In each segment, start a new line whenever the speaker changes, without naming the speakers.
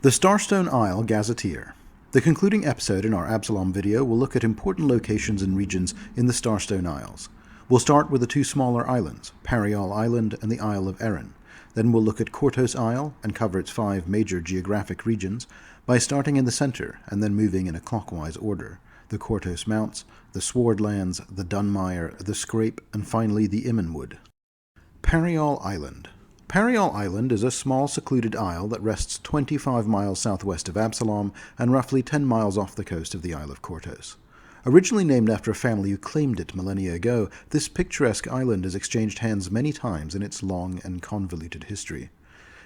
The Starstone Isle Gazetteer. The concluding episode in our Absalom video will look at important locations and regions in the Starstone Isles. We'll start with the two smaller islands, Pariol Island and the Isle of Erran. Then we'll look at Kortos Isle and cover its 5 major geographic regions by starting in the center and then moving in a clockwise order. The Kortos Mounts, the Swardlands, the Dunmire, the Scrape, and finally the Immenwood. Pariol Island. Pariol Island is a small secluded isle that rests 25 miles southwest of Absalom and roughly 10 miles off the coast of the Isle of Kortos. Originally named after a family who claimed it millennia ago, this picturesque island has exchanged hands many times in its long and convoluted history.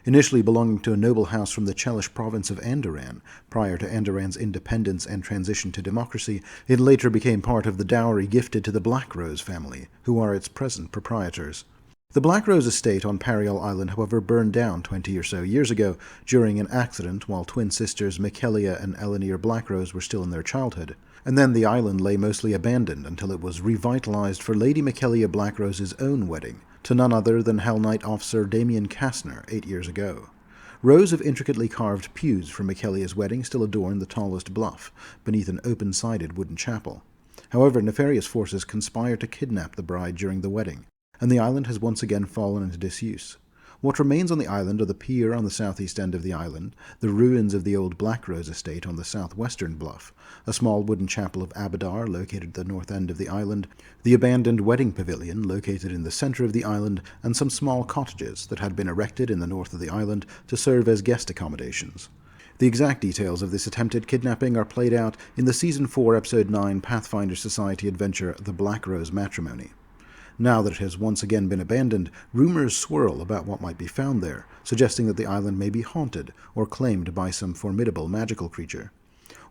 Initially belonging to a noble house from the Chelish province of Erran, prior to Erran's independence and transition to democracy, it later became part of the dowry gifted to the Blackrose family, who are its present proprietors. The Blackrose estate on Pariol Island, however, burned down 20 or so years ago during an accident while twin sisters Michaelia and Eleanor Blackrose were still in their childhood, and then the island lay mostly abandoned until it was revitalized for Lady Michaelia Blackrose's own wedding, to none other than Hell Knight Officer Damien Kastner 8 years ago. Rows of intricately carved pews for Michaelia's wedding still adorn the tallest bluff, beneath an open-sided wooden chapel. However, nefarious forces conspired to kidnap the bride during the wedding, and the island has once again fallen into disuse. What remains on the island are the pier on the southeast end of the island, the ruins of the old Blackrose estate on the southwestern bluff, a small wooden chapel of Abadar located at the north end of the island, the abandoned wedding pavilion located in the center of the island, and some small cottages that had been erected in the north of the island to serve as guest accommodations. The exact details of this attempted kidnapping are played out in the Season 4, Episode 9 Pathfinder Society adventure The Blackrose Matrimony. Now that it has once again been abandoned, rumors swirl about what might be found there, suggesting that the island may be haunted or claimed by some formidable magical creature.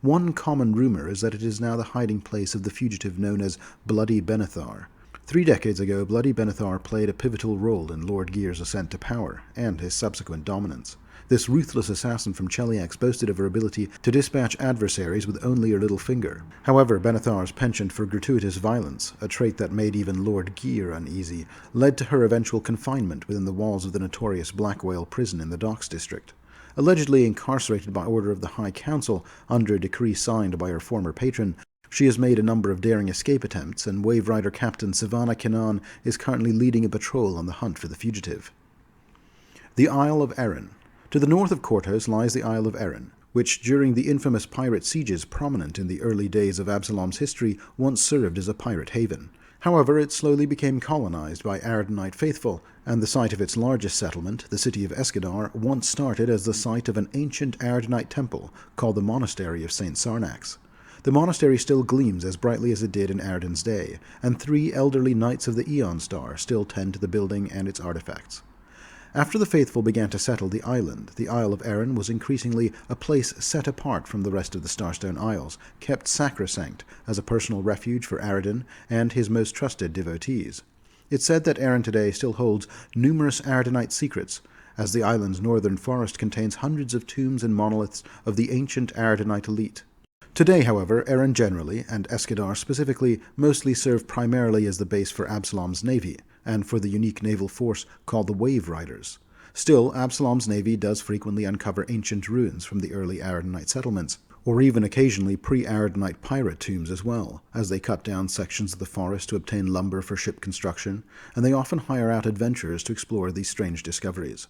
One common rumor is that it is now the hiding place of the fugitive known as Bloody Benethar. 3 decades ago, Bloody Benethar played a pivotal role in Lord Gear's ascent to power and his subsequent dominance. This ruthless assassin from Cheliax boasted of her ability to dispatch adversaries with only her little finger. However, Benethar's penchant for gratuitous violence, a trait that made even Lord Gear uneasy, led to her eventual confinement within the walls of the notorious Black Whale prison in the Docks district. Allegedly incarcerated by order of the High Council under a decree signed by her former patron, she has made a number of daring escape attempts, and Wave Rider Captain Savannah Kenan is currently leading a patrol on the hunt for the fugitive. The Isle of Erran. To the north of Kortos lies the Isle of Erran, which, during the infamous pirate sieges prominent in the early days of Absalom's history, once served as a pirate haven. However, it slowly became colonized by Ardenite faithful, and the site of its largest settlement, the city of Escadar, once started as the site of an ancient Ardenite temple called the Monastery of St. Sarnax. The monastery still gleams as brightly as it did in Arden's day, and 3 elderly Knights of the Aeon Star still tend to the building and its artifacts. After the faithful began to settle the island, the Isle of Erran was increasingly a place set apart from the rest of the Starstone Isles, kept sacrosanct as a personal refuge for Arden and his most trusted devotees. It's said that Erran today still holds numerous Ardenite secrets, as the island's northern forest contains hundreds of tombs and monoliths of the ancient Ardenite elite. Today, however, Erran generally, and Escadar specifically, mostly serve primarily as the base for Absalom's navy, and for the unique naval force called the Wave Riders. Still, Absalom's navy does frequently uncover ancient ruins from the early Ardenite settlements, or even occasionally pre-Ardenite pirate tombs as well, as they cut down sections of the forest to obtain lumber for ship construction, and they often hire out adventurers to explore these strange discoveries.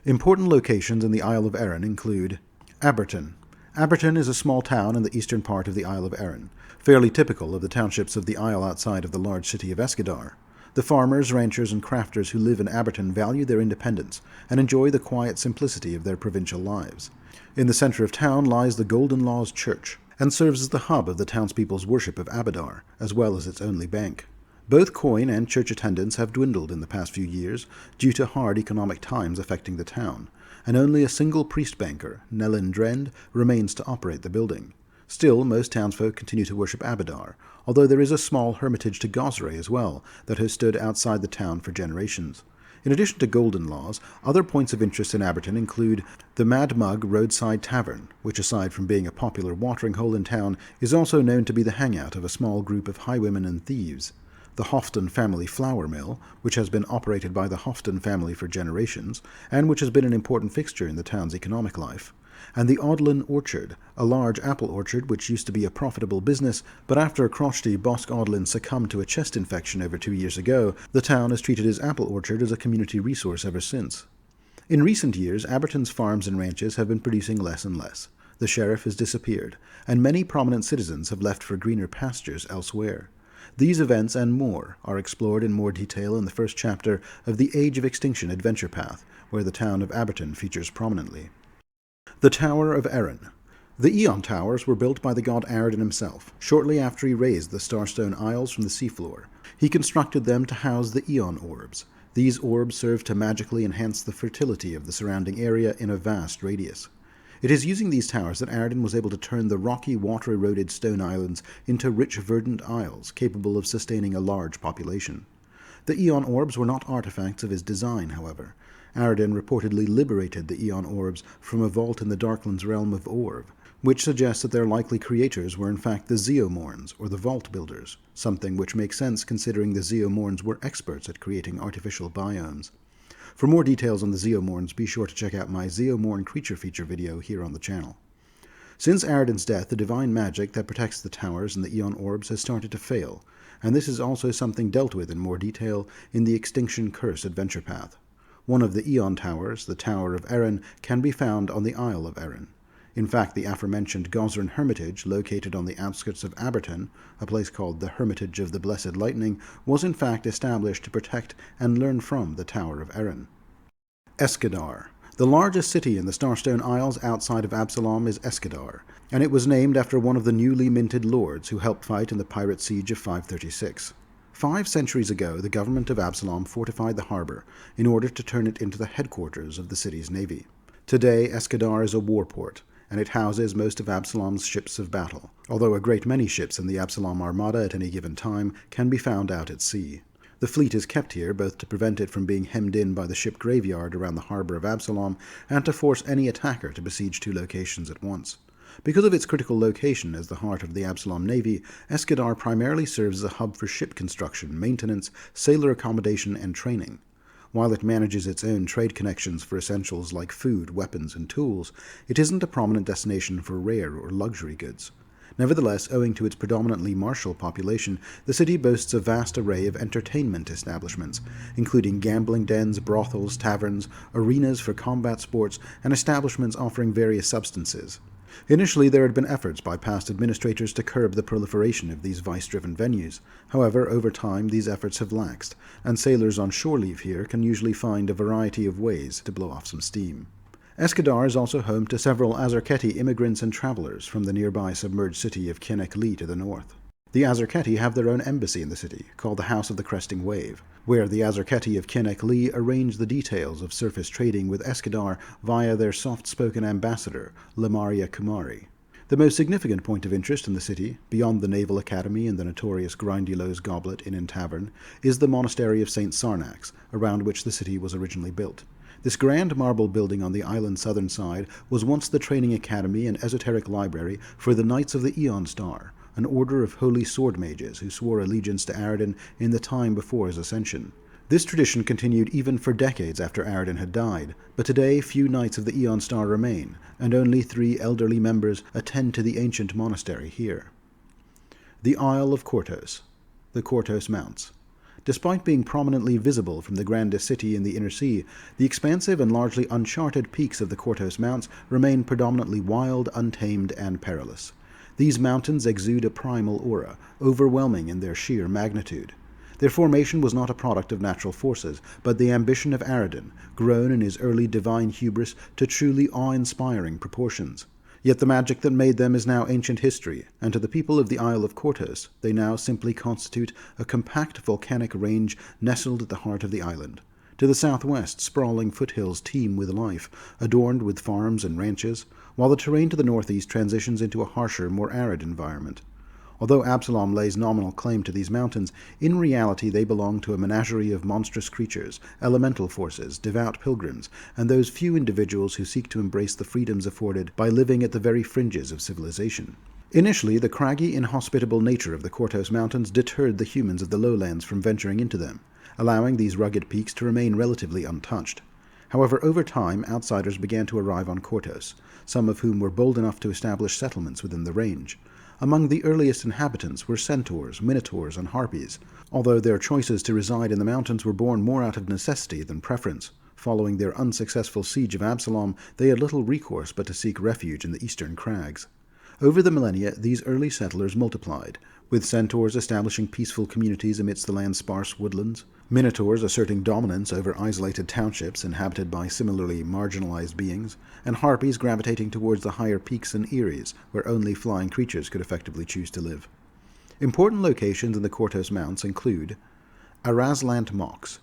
Important locations in the Isle of Erran include Aberton. Aberton is a small town in the eastern part of the Isle of Erran, fairly typical of the townships of the isle outside of the large city of Escadar. The farmers, ranchers, and crafters who live in Aberton value their independence and enjoy the quiet simplicity of their provincial lives. In the center of town lies the Golden Laws Church, and serves as the hub of the townspeople's worship of Abadar, as well as its only bank. Both coin and church attendance have dwindled in the past few years due to hard economic times affecting the town, and only a single priest banker, Nellin Drend, remains to operate the building. Still, most townsfolk continue to worship Abadar, although there is a small hermitage to Gosray as well that has stood outside the town for generations. In addition to Golden Laws, other points of interest in Aberton include the Mad Mug Roadside Tavern, which aside from being a popular watering hole in town, is also known to be the hangout of a small group of highwaymen and thieves. The Houghton family flour mill, which has been operated by the Houghton family for generations, and which has been an important fixture in the town's economic life. and the Odlin Orchard, a large apple orchard which used to be a profitable business, but after Crochty Bosk Odlin succumbed to a chest infection over 2 years ago, the town has treated his apple orchard as a community resource ever since. In recent years, Aberton's farms and ranches have been producing less and less. The sheriff has disappeared, and many prominent citizens have left for greener pastures elsewhere. These events and more are explored in more detail in the first chapter of the Age of Extinction adventure path, where the town of Aberton features prominently. The Tower of Erran. The Aeon Towers were built by the god Arden himself, shortly after he raised the Starstone Isles from the seafloor. He constructed them to house the Aeon Orbs. These orbs serve to magically enhance the fertility of the surrounding area in a vast radius. It is using these towers that Arden was able to turn the rocky, water-eroded stone islands into rich, verdant isles capable of sustaining a large population. The Aeon Orbs were not artifacts of his design, however. Arden reportedly liberated the Aeon Orbs from a vault in the Darklands realm of Orv, which suggests that their likely creators were in fact the Zeomorns, or the Vault Builders, something which makes sense considering the Zeomorns were experts at creating artificial biomes. For more details on the Zeomorns, be sure to check out my Zeomorn creature feature video here on the channel. Since Arden's death, the divine magic that protects the towers and the Aeon Orbs has started to fail, and this is also something dealt with in more detail in the Extinction Curse adventure path. One of the Aeon Towers, the Tower of Erran, can be found on the Isle of Erran. In fact, the aforementioned Gosrin Hermitage, located on the outskirts of Aberton, a place called the Hermitage of the Blessed Lightning, was in fact established to protect and learn from the Tower of Erran. Escadar. The largest city in the Starstone Isles outside of Absalom is Escadar, and it was named after one of the newly minted lords who helped fight in the pirate siege of 536. 5 centuries ago, the government of Absalom fortified the harbor in order to turn it into the headquarters of the city's navy. Today, Escadar is a warport, and it houses most of Absalom's ships of battle, although a great many ships in the Absalom Armada at any given time can be found out at sea. The fleet is kept here both to prevent it from being hemmed in by the ship graveyard around the harbor of Absalom and to force any attacker to besiege 2 locations at once. Because of its critical location as the heart of the Absalom Navy, Escadar primarily serves as a hub for ship construction, maintenance, sailor accommodation, and training. While it manages its own trade connections for essentials like food, weapons, and tools, it isn't a prominent destination for rare or luxury goods. Nevertheless, owing to its predominantly martial population, the city boasts a vast array of entertainment establishments, including gambling dens, brothels, taverns, arenas for combat sports, and establishments offering various substances. Initially, there had been efforts by past administrators to curb the proliferation of these vice-driven venues. However, over time, these efforts have laxed, and sailors on shore leave here can usually find a variety of ways to blow off some steam. Escadar is also home to several Azarketi immigrants and travelers from the nearby submerged city of Kennek-Lee to the north. The Azarketi have their own embassy in the city, called the House of the Cresting Wave, where the Azarketi of Kennek-Lee arrange the details of surface trading with Escadar via their soft-spoken ambassador, Lamaria Kumari. The most significant point of interest in the city, beyond the Naval Academy and the notorious Grindylows Goblet Inn and Tavern, is the Monastery of St. Sarnax, around which the city was originally built. This grand marble building on the island's southern side was once the training academy and esoteric library for the Knights of the Aeon Star, an order of holy sword mages who swore allegiance to Arden in the time before his ascension. This tradition continued even for decades after Arden had died, but today few Knights of the Aeon Star remain, and only 3 elderly members attend to the ancient monastery here. The Isle of Kortos, the Kortos Mounts. Despite being prominently visible from the grandest city in the inner sea, the expansive and largely uncharted peaks of the Kortos Mounts remain predominantly wild, untamed, and perilous. These mountains exude a primal aura, overwhelming in their sheer magnitude. Their formation was not a product of natural forces, but the ambition of Arden, grown in his early divine hubris to truly awe-inspiring proportions. Yet the magic that made them is now ancient history, and to the people of the Isle of Kortos, they now simply constitute a compact volcanic range nestled at the heart of the island. To the southwest, sprawling foothills teem with life, adorned with farms and ranches, while the terrain to the northeast transitions into a harsher, more arid environment. Although Absalom lays nominal claim to these mountains, in reality they belong to a menagerie of monstrous creatures, elemental forces, devout pilgrims, and those few individuals who seek to embrace the freedoms afforded by living at the very fringes of civilization. Initially, the craggy, inhospitable nature of the Kortos Mountains deterred the humans of the lowlands from venturing into them, allowing these rugged peaks to remain relatively untouched. However, over time, outsiders began to arrive on Kortos, some of whom were bold enough to establish settlements within the range. Among the earliest inhabitants were centaurs, minotaurs, and harpies, although their choices to reside in the mountains were born more out of necessity than preference. Following their unsuccessful siege of Absalom, they had little recourse but to seek refuge in the eastern crags. Over the millennia, these early settlers multiplied, with centaurs establishing peaceful communities amidst the land's sparse woodlands, minotaurs asserting dominance over isolated townships inhabited by similarly marginalized beings, and harpies gravitating towards the higher peaks and eyries, where only flying creatures could effectively choose to live. Important locations in the Kortos Mounts include Araslant Mox.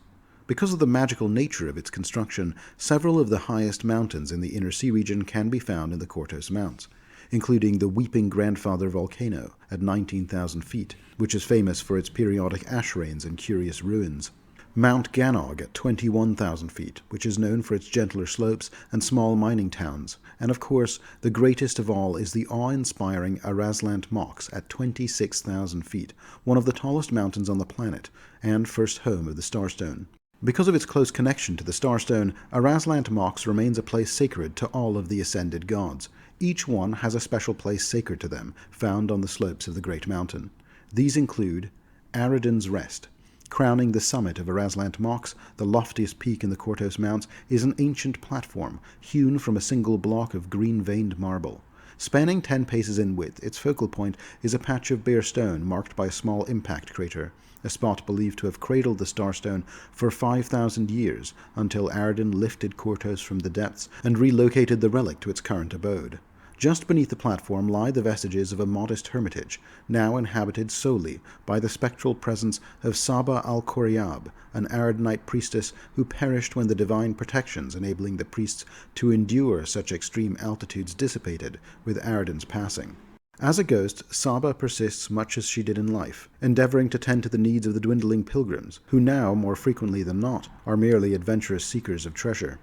Because of the magical nature of its construction, several of the highest mountains in the inner sea region can be found in the Kortos Mounts, including the Weeping Grandfather volcano at 19,000 feet, which is famous for its periodic ash rains and curious ruins. Mount Ganog at 21,000 feet, which is known for its gentler slopes and small mining towns. And of course, the greatest of all is the awe-inspiring Araslant Mox at 26,000 feet, one of the tallest mountains on the planet, and first home of the Starstone. Because of its close connection to the Starstone, Araslant Mox remains a place sacred to all of the ascended gods. Each one has a special place sacred to them, found on the slopes of the Great Mountain. These include Aridin's Rest. Crowning the summit of Araslant Mox, the loftiest peak in the Kortos Mounts, is an ancient platform, hewn from a single block of green-veined marble. Spanning 10 paces in width, its focal point is a patch of bare stone marked by a small impact crater, a spot believed to have cradled the Starstone for 5,000 years until Aridin lifted Kortos from the depths and relocated the relic to its current abode. Just beneath the platform lie the vestiges of a modest hermitage, now inhabited solely by the spectral presence of Saba al-Koryab, an Aridinite priestess who perished when the divine protections enabling the priests to endure such extreme altitudes dissipated with Aridin's passing. As a ghost, Saba persists much as she did in life, endeavoring to tend to the needs of the dwindling pilgrims, who now, more frequently than not, are merely adventurous seekers of treasure.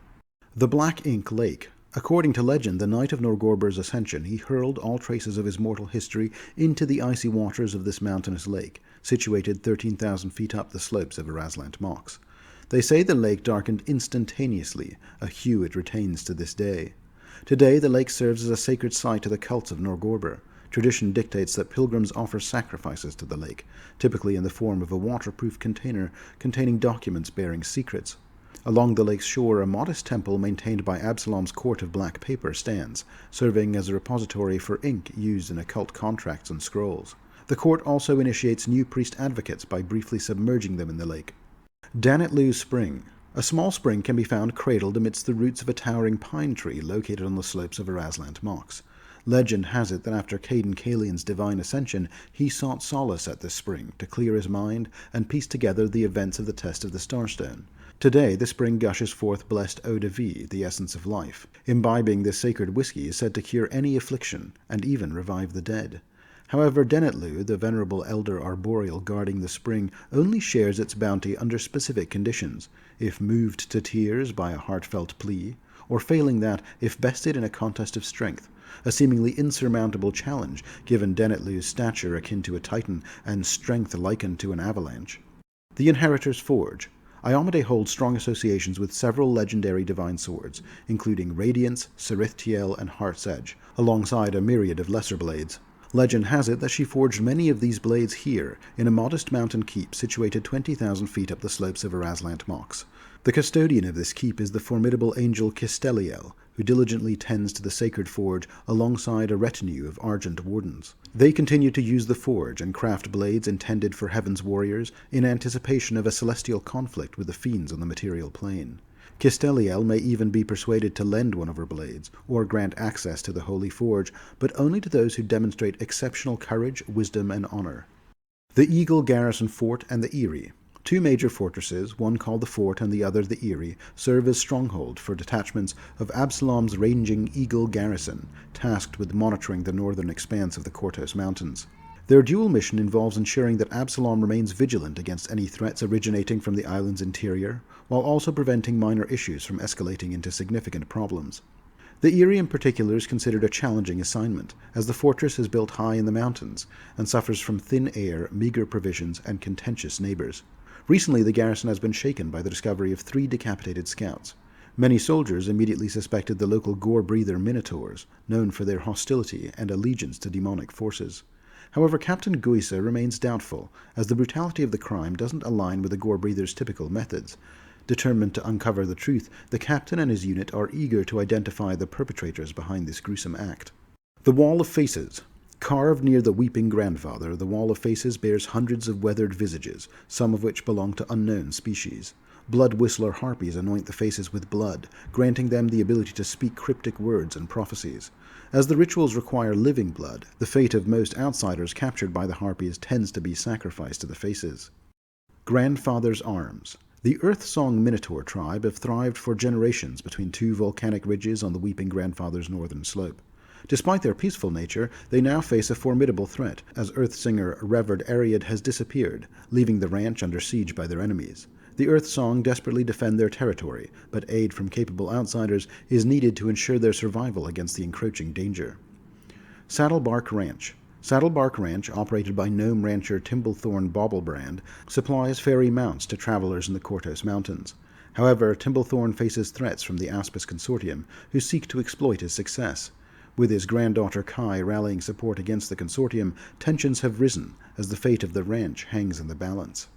The Black Ink Lake. According to legend, the night of Norgorber's ascension, he hurled all traces of his mortal history into the icy waters of this mountainous lake, situated 13,000 feet up the slopes of Araslant Mox. They say the lake darkened instantaneously, a hue it retains to this day. Today, the lake serves as a sacred site to the cults of Norgorber. Tradition dictates that pilgrims offer sacrifices to the lake, typically in the form of a waterproof container containing documents bearing secrets. Along the lake's shore, a modest temple maintained by Absalom's court of black paper stands, serving as a repository for ink used in occult contracts and scrolls. The court also initiates new priest advocates by briefly submerging them in the lake. Danetlu Spring. A small spring can be found cradled amidst the roots of a towering pine tree located on the slopes of Araslant Mox. Legend has it that after Caden Kalian's divine ascension, he sought solace at this spring to clear his mind and piece together the events of the test of the Starstone. Today, the spring gushes forth blessed eau de vie, the essence of life. Imbibing this sacred whiskey is said to cure any affliction and even revive the dead. However, Denetlu, the venerable elder arboreal guarding the spring, only shares its bounty under specific conditions, if moved to tears by a heartfelt plea, or failing that, if bested in a contest of strength, a seemingly insurmountable challenge, given Denetlu's stature akin to a titan and strength likened to an avalanche. The Inheritor's Forge. Iomade holds strong associations with several legendary divine swords, including Radiance, Serithtiel, and Heart's Edge, alongside a myriad of lesser blades. Legend has it that she forged many of these blades here, in a modest mountain keep situated 20,000 feet up the slopes of Araslant Mox. The custodian of this keep is the formidable angel Kisteliel, who diligently tends to the sacred forge alongside a retinue of Argent Wardens. They continue to use the forge and craft blades intended for heaven's warriors in anticipation of a celestial conflict with the fiends on the material plane. Kisteliel may even be persuaded to lend one of her blades, or grant access to the holy forge, but only to those who demonstrate exceptional courage, wisdom, and honor. The Eagle Garrison Fort and the Eyrie. Two major fortresses, one called the Fort and the other the Eyrie, serve as stronghold for detachments of Absalom's ranging Eagle Garrison, tasked with monitoring the northern expanse of the Kortos Mountains. Their dual mission involves ensuring that Absalom remains vigilant against any threats originating from the island's interior, while also preventing minor issues from escalating into significant problems. The Eyrie in particular is considered a challenging assignment, as the fortress is built high in the mountains and suffers from thin air, meager provisions, and contentious neighbors. Recently, the garrison has been shaken by the discovery of 3 decapitated scouts. Many soldiers immediately suspected the local gore-breather Minotaurs, known for their hostility and allegiance to demonic forces. However, Captain Guisa remains doubtful, as the brutality of the crime doesn't align with the gore-breather's typical methods. Determined to uncover the truth, the captain and his unit are eager to identify the perpetrators behind this gruesome act. The Wall of Faces. Carved near the Weeping Grandfather, the Wall of Faces bears hundreds of weathered visages, some of which belong to unknown species. Blood whistler harpies anoint the faces with blood, granting them the ability to speak cryptic words and prophecies. As the rituals require living blood, the fate of most outsiders captured by the harpies tends to be sacrificed to the faces. Grandfather's Arms. The Earthsong Minotaur tribe have thrived for generations between two volcanic ridges on the Weeping Grandfather's northern slope. Despite their peaceful nature, they now face a formidable threat, as Earthsinger Revered Ariad has disappeared, leaving the ranch under siege by their enemies. The Earthsong desperately defend their territory, but aid from capable outsiders is needed to ensure their survival against the encroaching danger. Saddlebark Ranch. Saddlebark Ranch, operated by gnome rancher Timblethorn Bobblebrand, supplies fairy mounts to travelers in the Kortos Mountains. However, Timblethorn faces threats from the Aspis Consortium, who seek to exploit his success. With his granddaughter Kai rallying support against the Consortium, tensions have risen, as the fate of the ranch hangs in the balance.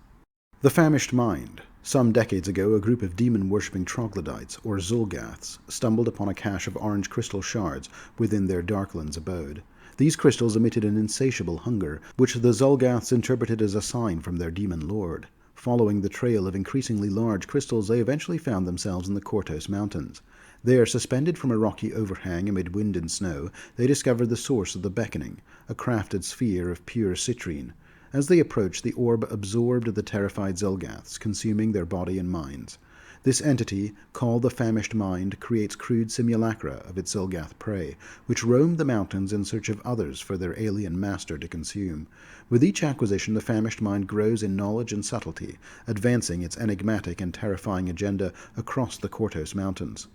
The Famished Mind. Some decades ago, a group of demon-worshipping troglodytes, or Zulgaths, stumbled upon a cache of orange crystal shards within their Darklands abode. These crystals emitted an insatiable hunger, which the Zulgaths interpreted as a sign from their demon lord. Following the trail of increasingly large crystals, they eventually found themselves in the Kortos Mountains. There, suspended from a rocky overhang amid wind and snow, they discovered the source of the beckoning, a crafted sphere of pure citrine. As they approached, the orb absorbed the terrified Zulgaths, consuming their body and minds. This entity, called the Famished Mind, creates crude simulacra of its Zulgath prey, which roam the mountains in search of others for their alien master to consume. With each acquisition, the Famished Mind grows in knowledge and subtlety, advancing its enigmatic and terrifying agenda across the Kortos Mountains.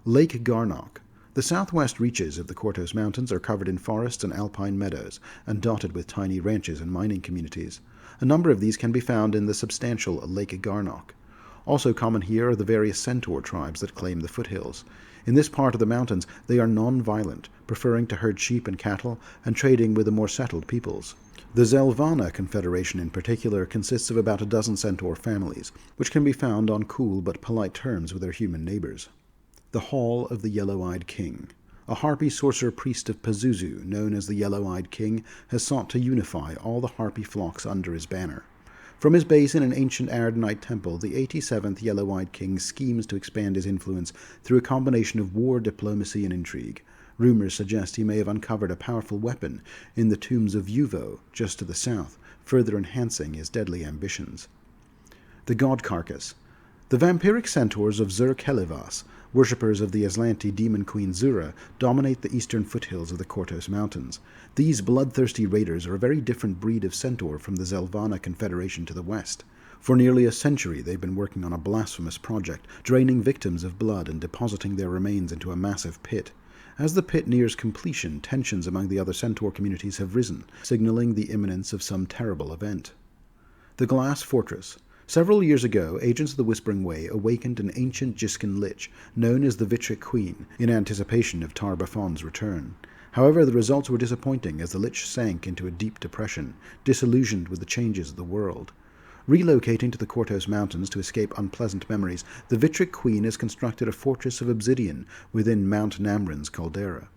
Lake Garnock. The southwest reaches of the Kortos Mountains are covered in forests and alpine meadows, and dotted with tiny ranches and mining communities. A number of these can be found in the substantial Lake Garnock. Also common here are the various centaur tribes that claim the foothills. In this part of the mountains, they are non-violent, preferring to herd sheep and cattle, and trading with the more settled peoples. The Zelvana Confederation in particular consists of about a dozen centaur families, which can be found on cool but polite terms with their human neighbors. The Hall of the Yellow-Eyed King. A harpy sorcerer priest of Pazuzu, known as the Yellow-Eyed King, has sought to unify all the harpy flocks under his banner. From his base in an ancient Aradanite temple, the 87th Yellow-Eyed King schemes to expand his influence through a combination of war, diplomacy, and intrigue. Rumors suggest he may have uncovered a powerful weapon in the tombs of Yuvo, just to the south, further enhancing his deadly ambitions. The God Carcass. The vampiric centaurs of Zur-Kelivas, worshippers of the Aslanti demon queen Zura, dominate the eastern foothills of the Kortos Mountains. These bloodthirsty raiders are a very different breed of centaur from the Zelvana Confederation to the west. For nearly a century they've been working on a blasphemous project, draining victims of blood and depositing their remains into a massive pit. As the pit nears completion, tensions among the other centaur communities have risen, signaling the imminence of some terrible event. The Glass Fortress. Several years ago, agents of the Whispering Way awakened an ancient Jiskin lich, known as the Vitric Queen, in anticipation of Tar-Bafon's return. However, the results were disappointing as the lich sank into a deep depression, disillusioned with the changes of the world. Relocating to the Kortos Mountains to escape unpleasant memories, the Vitric Queen has constructed a fortress of obsidian within Mount Namrin's caldera.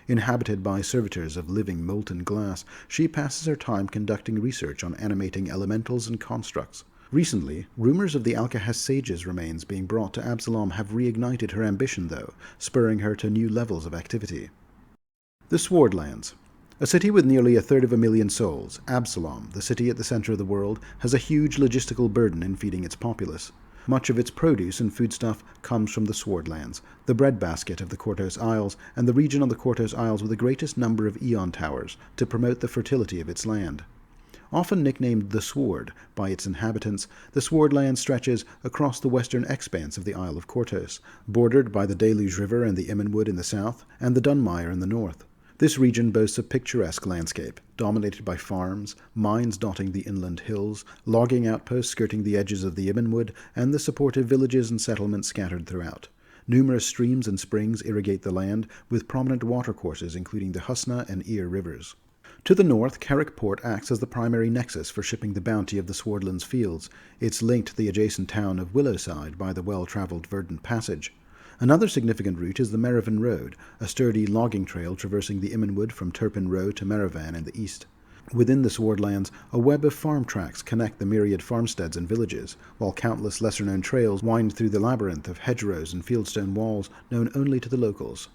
Inhabited by servitors of living molten glass, she passes her time conducting research on animating elementals and constructs. Recently, rumors of the Alcahest Sage's remains being brought to Absalom have reignited her ambition, though, spurring her to new levels of activity. The Swardlands. A city with nearly 1/3 souls, Absalom, the city at the center of the world, has a huge logistical burden in feeding its populace. Much of its produce and foodstuff comes from the Swardlands, the breadbasket of the Kortos Isles, and the region on the Kortos Isles with the greatest number of Aeon Towers to promote the fertility of its land. Often nicknamed the Sword by its inhabitants, the Swardland stretches across the western expanse of the Isle of Kortos, bordered by the Deluge River and the Immenwood in the south, and the Dunmire in the north. This region boasts a picturesque landscape, dominated by farms, mines dotting the inland hills, logging outposts skirting the edges of the Immenwood, and the supportive villages and settlements scattered throughout. Numerous streams and springs irrigate the land, with prominent watercourses including the Husna and Ear rivers. To the north, Kerrick Port acts as the primary nexus for shipping the bounty of the Swardlands fields. It's linked to the adjacent town of Willowside by the well-traveled Verdant Passage. Another significant route is the Meravon Road, a sturdy logging trail traversing the Immenwood from Turpin Row to Meravon in the east. Within the Swardlands, a web of farm tracks connect the myriad farmsteads and villages, while countless lesser-known trails wind through the labyrinth of hedgerows and fieldstone walls known only to the locals.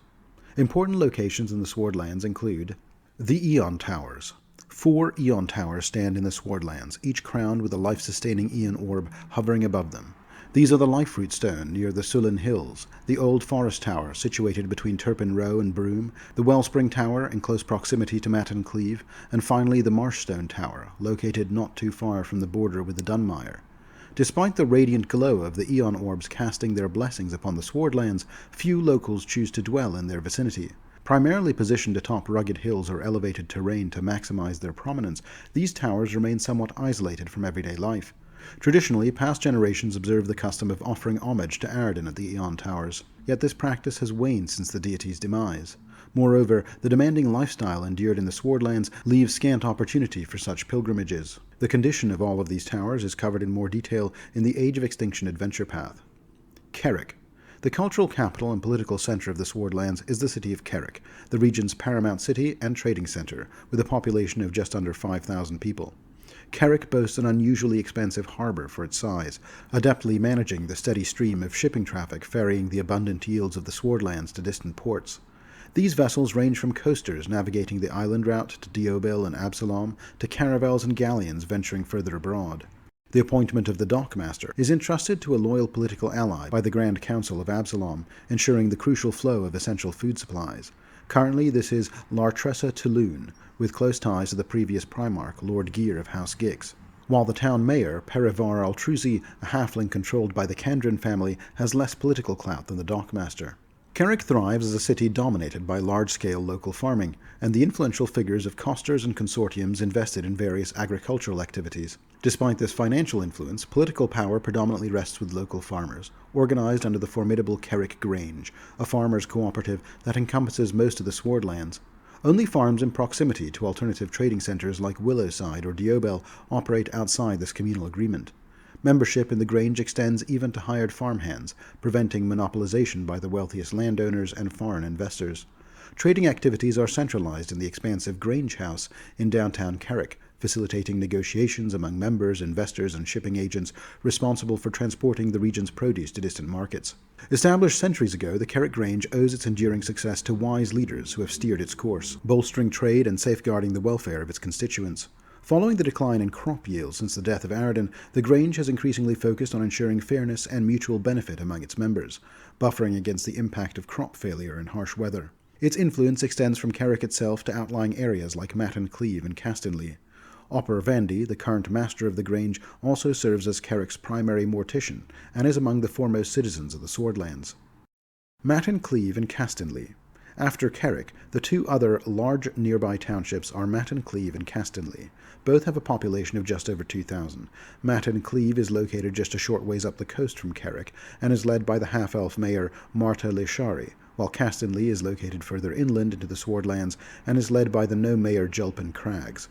Important locations in the Swardlands include the Aeon Towers. 4 Aeon Towers stand in the Swardlands, each crowned with a life-sustaining Aeon orb hovering above them. These are the Lifefruit Stone near the Sullen Hills, the Old Forest Tower situated between Turpin Row and Broome, the Wellspring Tower in close proximity to Matten Cleave, and finally the Marshstone Tower, located not too far from the border with the Dunmire. Despite the radiant glow of the Aeon orbs casting their blessings upon the Swardlands, few locals choose to dwell in their vicinity. Primarily positioned atop rugged hills or elevated terrain to maximize their prominence, these towers remain somewhat isolated from everyday life. Traditionally, past generations observed the custom of offering homage to Erran at the Aeon Towers, yet this practice has waned since the deity's demise. Moreover, the demanding lifestyle endured in the Swardlands leaves scant opportunity for such pilgrimages. The condition of all of these towers is covered in more detail in the Age of Extinction adventure path. Kerrick. The cultural capital and political center of the Swardlands is the city of Kerrick, the region's paramount city and trading center, with a population of just under 5,000 people. Kerrick boasts an unusually expansive harbor for its size, adeptly managing the steady stream of shipping traffic ferrying the abundant yields of the Swardlands to distant ports. These vessels range from coasters navigating the island route to Diobel and Absalom, to caravels and galleons venturing further abroad. The appointment of the dockmaster is entrusted to a loyal political ally by the Grand Council of Absalom, ensuring the crucial flow of essential food supplies. Currently, this is Lartressa Tulun, with close ties to the previous Primarch, Lord Gear of House Gix. While the town mayor, Perivar Altruzi, a halfling controlled by the Kandrin family, has less political clout than the dockmaster. Kerrick thrives as a city dominated by large-scale local farming, and the influential figures of costers and consortiums invested in various agricultural activities. Despite this financial influence, political power predominantly rests with local farmers, organized under the formidable Kerrick Grange, a farmers' cooperative that encompasses most of the Swardlands. Only farms in proximity to alternative trading centers like Willowside or Diobel operate outside this communal agreement. Membership in the Grange extends even to hired farmhands, preventing monopolization by the wealthiest landowners and foreign investors. Trading activities are centralized in the expansive Grange House in downtown Kerrick, facilitating negotiations among members, investors, and shipping agents responsible for transporting the region's produce to distant markets. Established centuries ago, the Kerrick Grange owes its enduring success to wise leaders who have steered its course, bolstering trade and safeguarding the welfare of its constituents. Following the decline in crop yields since the death of Erran, the Grange has increasingly focused on ensuring fairness and mutual benefit among its members, buffering against the impact of crop failure and harsh weather. Its influence extends from Kerrick itself to outlying areas like Matten Cleave and Castonley. Opper Vandy, the current master of the Grange, also serves as Kerrick's primary mortician and is among the foremost citizens of the Swardlands. Matten Cleave and Castonley. After Kerrick, the two other large nearby townships are Matten Cleave and Castonley. Both have a population of just over 2,000. Matten Cleave is located just a short ways up the coast from Kerrick and is led by the half-elf mayor Marta Leshari, while Castonley is located further inland into the Swardlands and is led by the no-mayor Julpin Crags.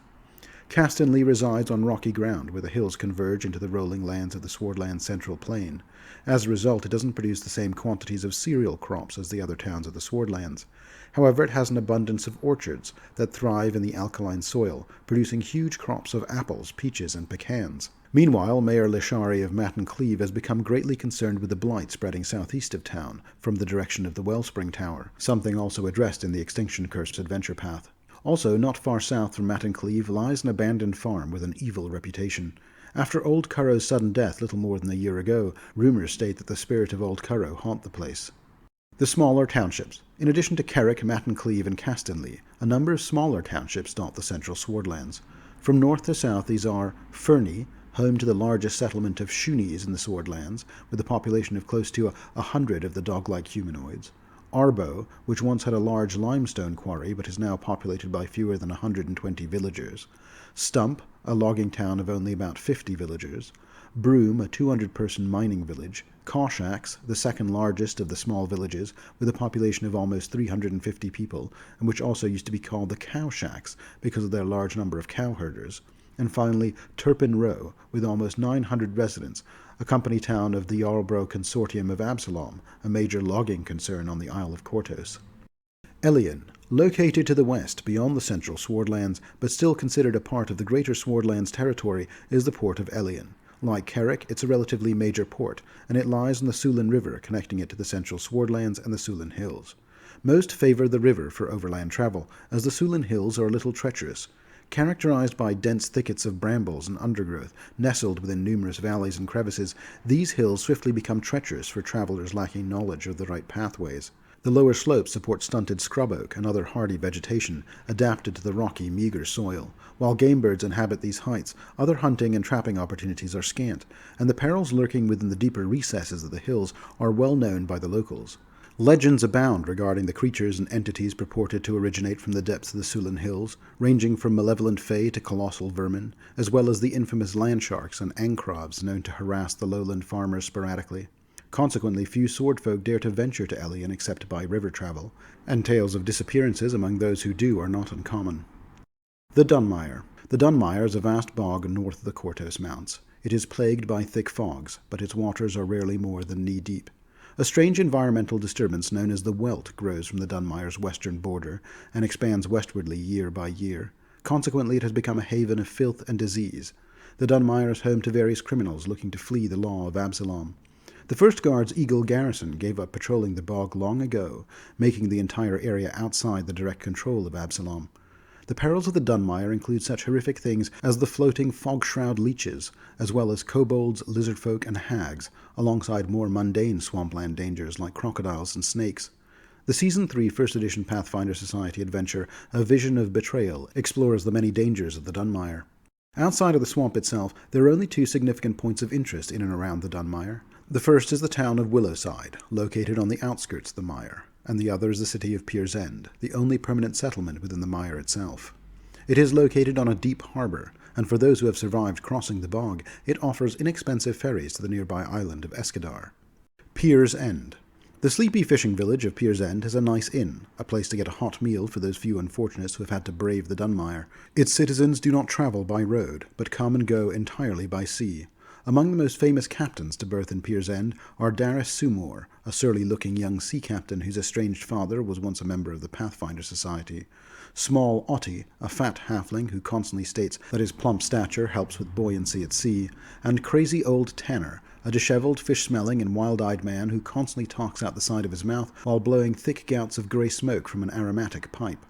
Castonley resides on rocky ground where the hills converge into the rolling lands of the Swardland Central Plain. As a result, it doesn't produce the same quantities of cereal crops as the other towns of the Swardlands. However, it has an abundance of orchards that thrive in the alkaline soil, producing huge crops of apples, peaches, and pecans. Meanwhile, Mayor Leshari of Matten Cleave has become greatly concerned with the blight spreading southeast of town from the direction of the Wellspring Tower, something also addressed in the Extinction Cursed adventure path. Also, not far south from Matten Cleave lies an abandoned farm with an evil reputation. After Old Curro's sudden death little more than a year ago, rumors state that the spirit of Old Curro haunt the place. The smaller townships. In addition to Kerrick, Matten Cleave, and Castonley, a number of smaller townships dot the central Swardlands. From north to south, these are Fernie, home to the largest settlement of Shunies in the Swardlands, with a population of close to 100 of the dog-like humanoids. Arbo, which once had a large limestone quarry but is now populated by fewer than 120 villagers. Stump, a logging town of only about 50 villagers. Broome, a 200-person mining village. Cawshax, the second largest of the small villages, with a population of almost 350 people, and which also used to be called the Cowshacks because of their large number of cowherders. And finally, Turpin Row, with almost 900 residents, a company town of the Yarborough Consortium of Absalom, a major logging concern on the Isle of Kortos. Elian, located to the west beyond the central Swardlands, but still considered a part of the greater Swardlands territory, is the port of Elian. Like Kerrick, it's a relatively major port, and it lies on the Sulan River, connecting it to the central Swardlands and the Sulan Hills. Most favor the river for overland travel, as the Sulan Hills are a little treacherous. Characterized by dense thickets of brambles and undergrowth, nestled within numerous valleys and crevices, these hills swiftly become treacherous for travelers lacking knowledge of the right pathways. The lower slopes support stunted scrub oak and other hardy vegetation, adapted to the rocky, meager soil. While game birds inhabit these heights, other hunting and trapping opportunities are scant, and the perils lurking within the deeper recesses of the hills are well known by the locals. Legends abound regarding the creatures and entities purported to originate from the depths of the Sulan Hills, ranging from malevolent fae to colossal vermin, as well as the infamous landsharks and ancrobs known to harass the lowland farmers sporadically. Consequently, few swordfolk dare to venture to Elian except by river travel, and tales of disappearances among those who do are not uncommon. The Dunmire. The Dunmire is a vast bog north of the Kortos Mounts. It is plagued by thick fogs, but its waters are rarely more than knee-deep. A strange environmental disturbance known as the Welt grows from the Dunmire's western border and expands westwardly year by year. Consequently, it has become a haven of filth and disease. The Dunmire is home to various criminals looking to flee the law of Absalom. The First Guard's Eagle garrison gave up patrolling the bog long ago, making the entire area outside the direct control of Absalom. The perils of the Dunmire include such horrific things as the floating fog-shroud leeches, as well as kobolds, lizardfolk, and hags, alongside more mundane swampland dangers like crocodiles and snakes. The Season 3 First Edition Pathfinder Society adventure, A Vision of Betrayal, explores the many dangers of the Dunmire. Outside of the swamp itself, there are only two significant points of interest in and around the Dunmire. The first is the town of Willowside, located on the outskirts of the mire, and the other is the city of Pier's End, the only permanent settlement within the mire itself. It is located on a deep harbor, and for those who have survived crossing the bog, it offers inexpensive ferries to the nearby island of Escadar. Pier's End. The sleepy fishing village of Pier's End has a nice inn, a place to get a hot meal for those few unfortunates who have had to brave the Dunmire. Its citizens do not travel by road, but come and go entirely by sea. Among the most famous captains to birth in Pier's End are Darius Sumor, a surly-looking young sea captain whose estranged father was once a member of the Pathfinder Society. Small Otti, a fat halfling who constantly states that his plump stature helps with buoyancy at sea, and Crazy Old Tanner, a disheveled, fish-smelling, and wild-eyed man who constantly talks out the side of his mouth while blowing thick gouts of grey smoke from an aromatic pipe.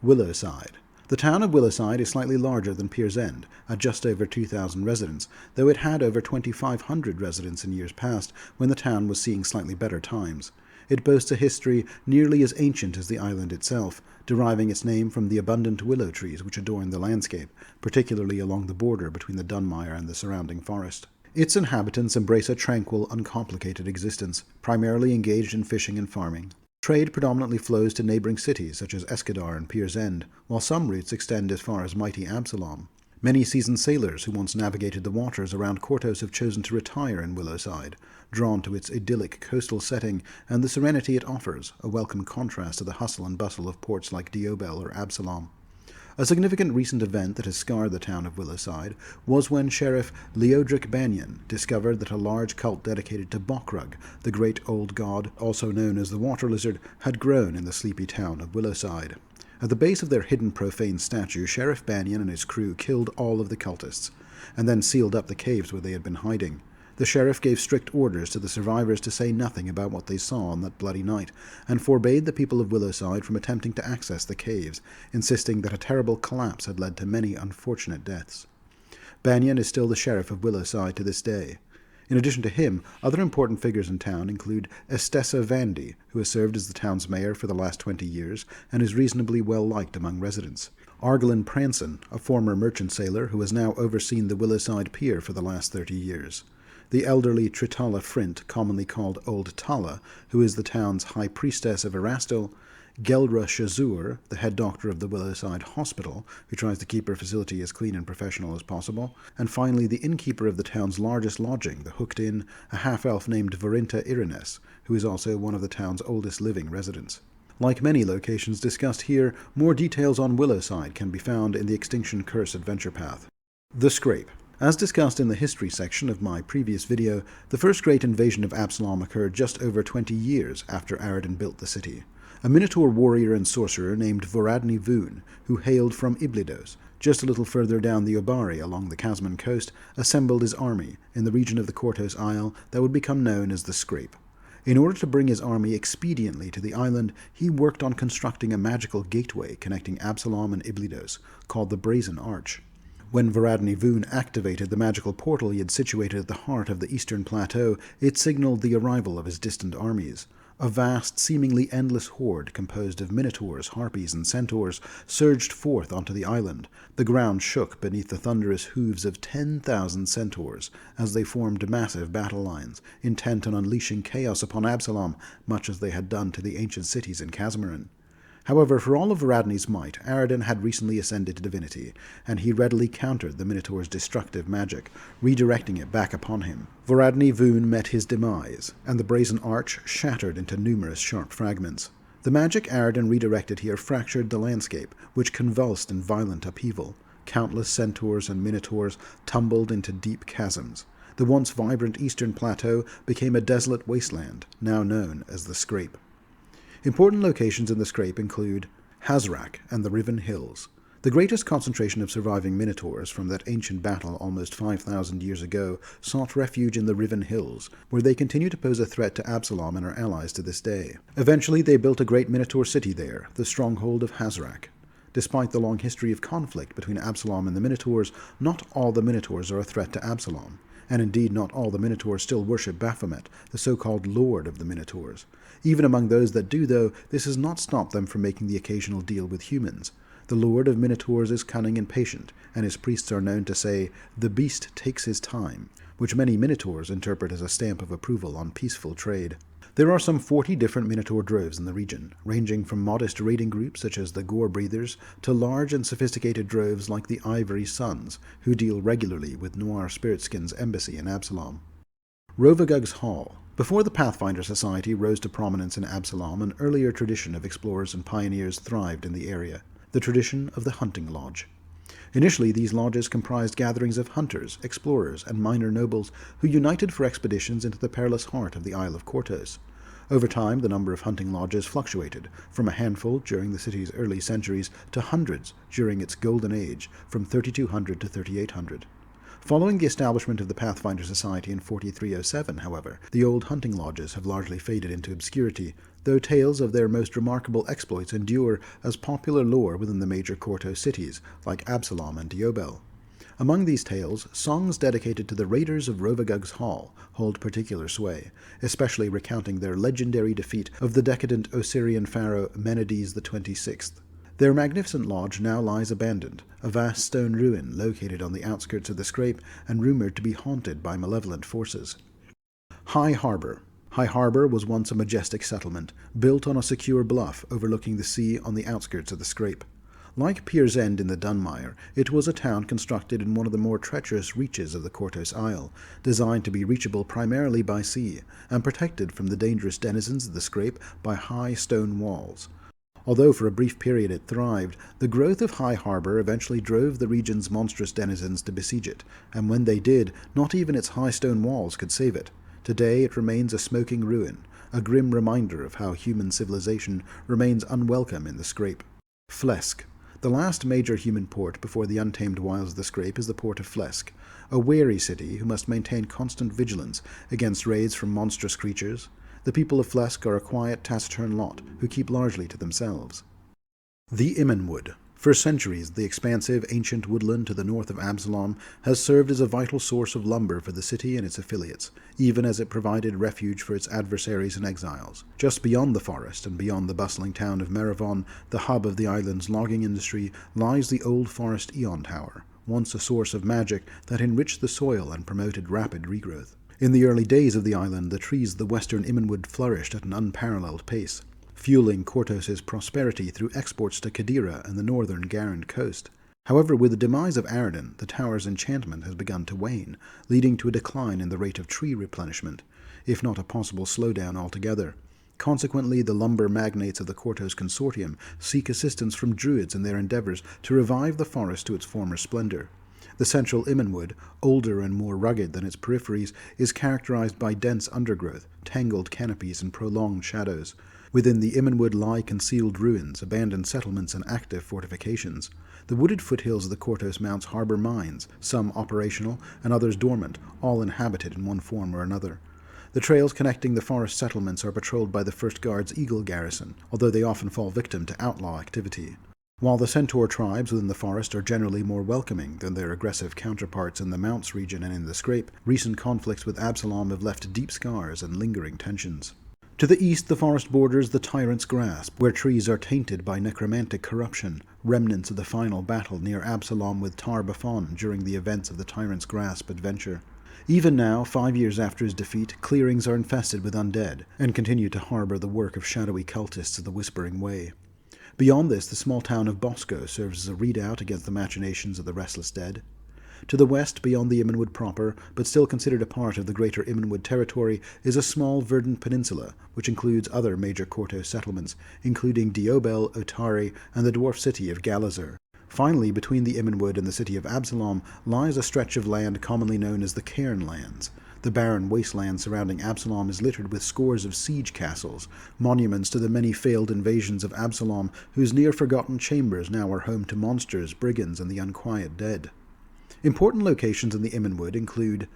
Willowside. The town of Willowside is slightly larger than Pier's End, at just over 2,000 residents, though it had over 2,500 residents in years past when the town was seeing slightly better times. It boasts a history nearly as ancient as the island itself, deriving its name from the abundant willow trees which adorn the landscape, particularly along the border between the Dunmire and the surrounding forest. Its inhabitants embrace a tranquil, uncomplicated existence, primarily engaged in fishing and farming. Trade predominantly flows to neighboring cities such as Escadar and Pier's End, while some routes extend as far as mighty Absalom. Many seasoned sailors who once navigated the waters around Kortos have chosen to retire in Willowside, drawn to its idyllic coastal setting and the serenity it offers, a welcome contrast to the hustle and bustle of ports like Diobel or Absalom. A significant recent event that has scarred the town of Willowside was when Sheriff Leodric Banyan discovered that a large cult dedicated to Bokrug, the great old god, also known as the Water Lizard, had grown in the sleepy town of Willowside. At the base of their hidden profane statue, Sheriff Banyan and his crew killed all of the cultists, and then sealed up the caves where they had been hiding. The sheriff gave strict orders to the survivors to say nothing about what they saw on that bloody night, and forbade the people of Willowside from attempting to access the caves, insisting that a terrible collapse had led to many unfortunate deaths. Banyan is still the sheriff of Willowside to this day. In addition to him, other important figures in town include Estessa Vandy, who has served as the town's mayor for the last 20 years and is reasonably well liked among residents. Argelin Pranson, a former merchant sailor who has now overseen the Willowside Pier for the last 30 years. The elderly Tritala Frint, commonly called Old Tala, who is the town's high priestess of Erastil, Geldra Shazur, the head doctor of the Willowside Hospital, who tries to keep her facility as clean and professional as possible, and finally the innkeeper of the town's largest lodging, the Hooked Inn, a half-elf named Varinta Irines, who is also one of the town's oldest living residents. Like many locations discussed here, more details on Willowside can be found in the Extinction Curse adventure path. The Scrape. As discussed in the history section of my previous video, the first great invasion of Absalom occurred just over 20 years after Arradan built the city. A Minotaur warrior and sorcerer named Voradni Voon, who hailed from Iblidos, just a little further down the Otari along the Casman coast, assembled his army in the region of the Kortos Isle that would become known as the Scrape. In order to bring his army expediently to the island, he worked on constructing a magical gateway connecting Absalom and Iblidos, called the Brazen Arch. When Voradni Voon activated the magical portal he had situated at the heart of the eastern plateau, it signaled the arrival of his distant armies. A vast, seemingly endless horde composed of minotaurs, harpies, and centaurs surged forth onto the island. The ground shook beneath the thunderous hooves of 10,000 centaurs as they formed massive battle lines, intent on unleashing chaos upon Absalom, much as they had done to the ancient cities in Casmarin. However, for all of Varadni's might, Arradan had recently ascended to divinity, and he readily countered the Minotaur's destructive magic, redirecting it back upon him. Voradni Voon met his demise, and the Brazen Arch shattered into numerous sharp fragments. The magic Arradan redirected here fractured the landscape, which convulsed in violent upheaval. Countless centaurs and minotaurs tumbled into deep chasms. The once vibrant eastern plateau became a desolate wasteland, now known as the Scrape. Important locations in the Scrape include Hazrak and the Riven Hills. The greatest concentration of surviving Minotaurs from that ancient battle almost 5,000 years ago sought refuge in the Riven Hills, where they continue to pose a threat to Absalom and her allies to this day. Eventually, they built a great Minotaur city there, the stronghold of Hazrak. Despite the long history of conflict between Absalom and the Minotaurs, not all the Minotaurs are a threat to Absalom. And indeed not all the Minotaurs still worship Baphomet, the so-called Lord of the Minotaurs. Even among those that do, though, this has not stopped them from making the occasional deal with humans. The Lord of Minotaurs is cunning and patient, and his priests are known to say, "The beast takes his time," which many Minotaurs interpret as a stamp of approval on peaceful trade. There are some 40 different Minotaur droves in the region, ranging from modest raiding groups such as the Gore Breathers to large and sophisticated droves like the Ivory Sons, who deal regularly with Noir Spiritskin's embassy in Absalom. Rovagug's Hall. Before the Pathfinder Society rose to prominence in Absalom, an earlier tradition of explorers and pioneers thrived in the area, the tradition of the Hunting Lodge. Initially, these lodges comprised gatherings of hunters, explorers, and minor nobles who united for expeditions into the perilous heart of the Isle of Kortos. Over time, the number of hunting lodges fluctuated, from a handful during the city's early centuries to hundreds during its golden age, from 3200 to 3800. Following the establishment of the Pathfinder Society in 4307, however, the old hunting lodges have largely faded into obscurity, though tales of their most remarkable exploits endure as popular lore within the major Kortos cities, like Absalom and Diobel. Among these tales, songs dedicated to the raiders of Rovagug's Hall hold particular sway, especially recounting their legendary defeat of the decadent Osirian pharaoh Menades XXVI. Their magnificent lodge now lies abandoned, a vast stone ruin located on the outskirts of the Scrape and rumored to be haunted by malevolent forces. High Harbor. High Harbor was once a majestic settlement, built on a secure bluff overlooking the sea on the outskirts of the Scrape. Like Pier's End in the Dunmire, it was a town constructed in one of the more treacherous reaches of the Kortos Isle, designed to be reachable primarily by sea, and protected from the dangerous denizens of the Scrape by high stone walls. Although for a brief period it thrived, the growth of High Harbor eventually drove the region's monstrous denizens to besiege it, and when they did, not even its high stone walls could save it. Today it remains a smoking ruin, a grim reminder of how human civilization remains unwelcome in the Scrape. Flesk. The last major human port before the untamed wilds of the Scrape is the port of Flesk, a wary city who must maintain constant vigilance against raids from monstrous creatures. The people of Flesk are a quiet, taciturn lot who keep largely to themselves. The Immenwood. For centuries, the expansive, ancient woodland to the north of Absalom has served as a vital source of lumber for the city and its affiliates, even as it provided refuge for its adversaries and exiles. Just beyond the forest and beyond the bustling town of Meravon, the hub of the island's logging industry, lies the old forest Eon Tower, once a source of magic that enriched the soil and promoted rapid regrowth. In the early days of the island, the trees of the western Immenwood flourished at an unparalleled pace, fueling Kortos' prosperity through exports to Kadira and the northern Garand coast. However, with the demise of Erran, the tower's enchantment has begun to wane, leading to a decline in the rate of tree replenishment, if not a possible slowdown altogether. Consequently, the lumber magnates of the Kortos Consortium seek assistance from druids in their endeavors to revive the forest to its former splendor. The central Immenwood, older and more rugged than its peripheries, is characterized by dense undergrowth, tangled canopies, and prolonged shadows. Within the Immenwood lie concealed ruins, abandoned settlements, and active fortifications. The wooded foothills of the Kortos Mounts harbor mines, some operational and others dormant, all inhabited in one form or another. The trails connecting the forest settlements are patrolled by the First Guard's Eagle garrison, although they often fall victim to outlaw activity. While the centaur tribes within the forest are generally more welcoming than their aggressive counterparts in the Mounts region and in the Scrape, recent conflicts with Absalom have left deep scars and lingering tensions. To the east, the forest borders the Tyrant's Grasp, where trees are tainted by necromantic corruption, remnants of the final battle near Absalom with Tar-Baphon during the events of the Tyrant's Grasp adventure. Even now, 5 years after his defeat, clearings are infested with undead, and continue to harbor the work of shadowy cultists of the Whispering Way. Beyond this, the small town of Bosco serves as a redoubt against the machinations of the restless dead. To the west, beyond the Immenwood proper, but still considered a part of the greater Immenwood territory, is a small verdant peninsula, which includes other major Kortos settlements, including Diobel, Otari, and the dwarf city of Galazur. Finally, between the Immenwood and the city of Absalom lies a stretch of land commonly known as the Cairnlands. The barren wasteland surrounding Absalom is littered with scores of siege castles, monuments to the many failed invasions of Absalom, whose near-forgotten chambers now are home to monsters, brigands, and the unquiet dead. Important locations in the Immenwood include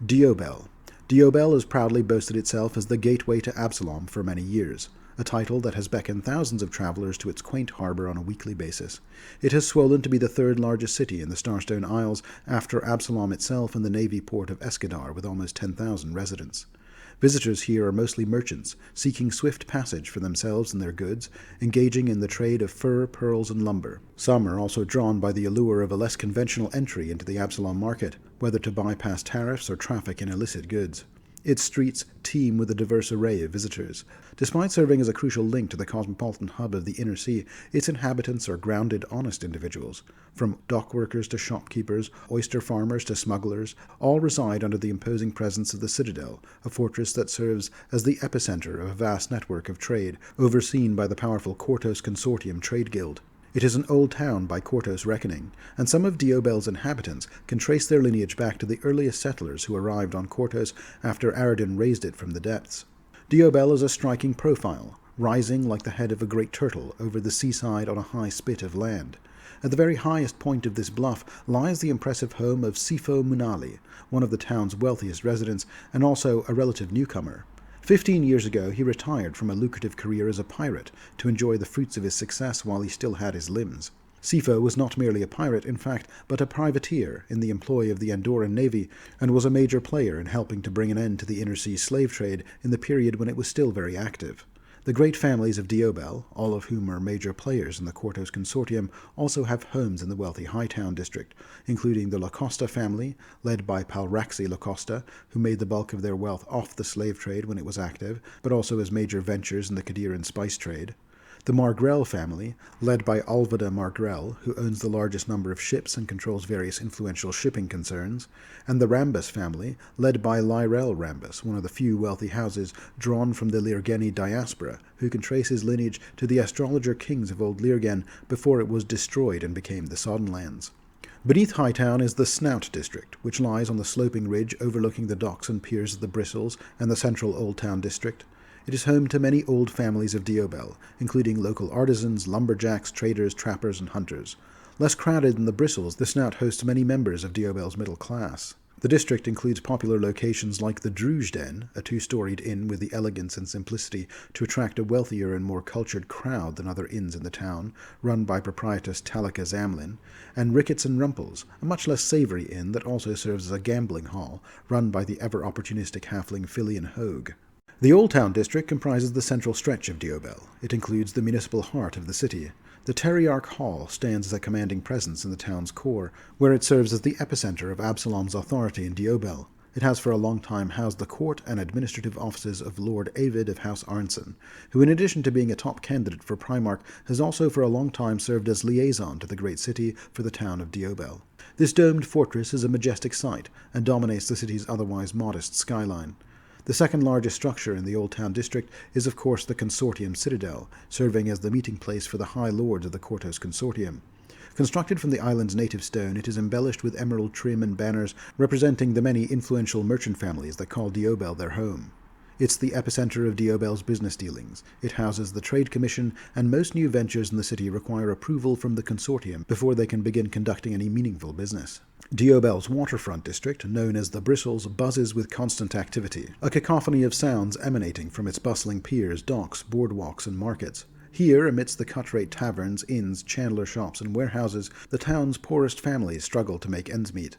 Diobel. Diobel has proudly boasted itself as the gateway to Absalom for many years, a title that has beckoned thousands of travelers to its quaint harbor on a weekly basis. It has swollen to be the third largest city in the Starstone Isles after Absalom itself and the navy port of Escadar, with almost 10,000 residents. Visitors here are mostly merchants, seeking swift passage for themselves and their goods, engaging in the trade of fur, pearls, and lumber. Some are also drawn by the allure of a less conventional entry into the Absalom market, whether to bypass tariffs or traffic in illicit goods. Its streets teem with a diverse array of visitors. Despite serving as a crucial link to the cosmopolitan hub of the Inner Sea, its inhabitants are grounded, honest individuals. From dockworkers to shopkeepers, oyster farmers to smugglers, all reside under the imposing presence of the Citadel, a fortress that serves as the epicenter of a vast network of trade, overseen by the powerful Kortos Consortium Trade Guild. It is an old town by Kortos reckoning, and some of Diobel's inhabitants can trace their lineage back to the earliest settlers who arrived on Kortos after Aradin raised it from the depths. Diobel is a striking profile, rising like the head of a great turtle over the seaside on a high spit of land. At the very highest point of this bluff lies the impressive home of Sifo Munali, one of the town's wealthiest residents, and also a relative newcomer. 15 years ago, he retired from a lucrative career as a pirate to enjoy the fruits of his success while he still had his limbs. Sifo was not merely a pirate, in fact, but a privateer in the employ of the Andorran Navy, and was a major player in helping to bring an end to the inner-sea slave trade in the period when it was still very active. The great families of Diobel, all of whom are major players in the Kortos Consortium, also have homes in the wealthy Hightown district, including the Lacosta family, led by Palraxi Lacosta, who made the bulk of their wealth off the slave trade when it was active, but also as major ventures in the Kadiran spice trade. The Margrel family, led by Alvada Margrel, who owns the largest number of ships and controls various influential shipping concerns, and the Rambus family, led by Lyrel Rambus, one of the few wealthy houses drawn from the Lyrgeni diaspora, who can trace his lineage to the astrologer kings of Old Lyrgen before it was destroyed and became the Soddenlands. Beneath Hightown is the Snout district, which lies on the sloping ridge overlooking the docks and piers of the Bristles and the central Old Town district. It is home to many old families of Diobel, including local artisans, lumberjacks, traders, trappers, and hunters. Less crowded than the Bristles, the Snout hosts many members of Diobel's middle class. The district includes popular locations like the Druge Den, a two-storied inn with the elegance and simplicity to attract a wealthier and more cultured crowd than other inns in the town, run by proprietress Talika Zamlin, and Ricketts and Rumpels, a much less savory inn that also serves as a gambling hall, run by the ever-opportunistic halfling Phelan Hogue. The Old Town district comprises the central stretch of Diobel. It includes the municipal heart of the city. The Terriarch Hall stands as a commanding presence in the town's core, where it serves as the epicenter of Absalom's authority in Diobel. It has for a long time housed the court and administrative offices of Lord Avid of House Arnson, who in addition to being a top candidate for Primarch, has also for a long time served as liaison to the great city for the town of Diobel. This domed fortress is a majestic sight, and dominates the city's otherwise modest skyline. The second largest structure in the Old Town district is of course the Consortium Citadel, serving as the meeting place for the High Lords of the Kortos Consortium. Constructed from the island's native stone, it is embellished with emerald trim and banners representing the many influential merchant families that call Diobel their home. It's the epicenter of Diobel's business dealings. It houses the Trade Commission, and most new ventures in the city require approval from the consortium before they can begin conducting any meaningful business. Diobel's waterfront district, known as the Bristles, buzzes with constant activity, a cacophony of sounds emanating from its bustling piers, docks, boardwalks, and markets. Here, amidst the cut-rate taverns, inns, chandler shops, and warehouses, the town's poorest families struggle to make ends meet.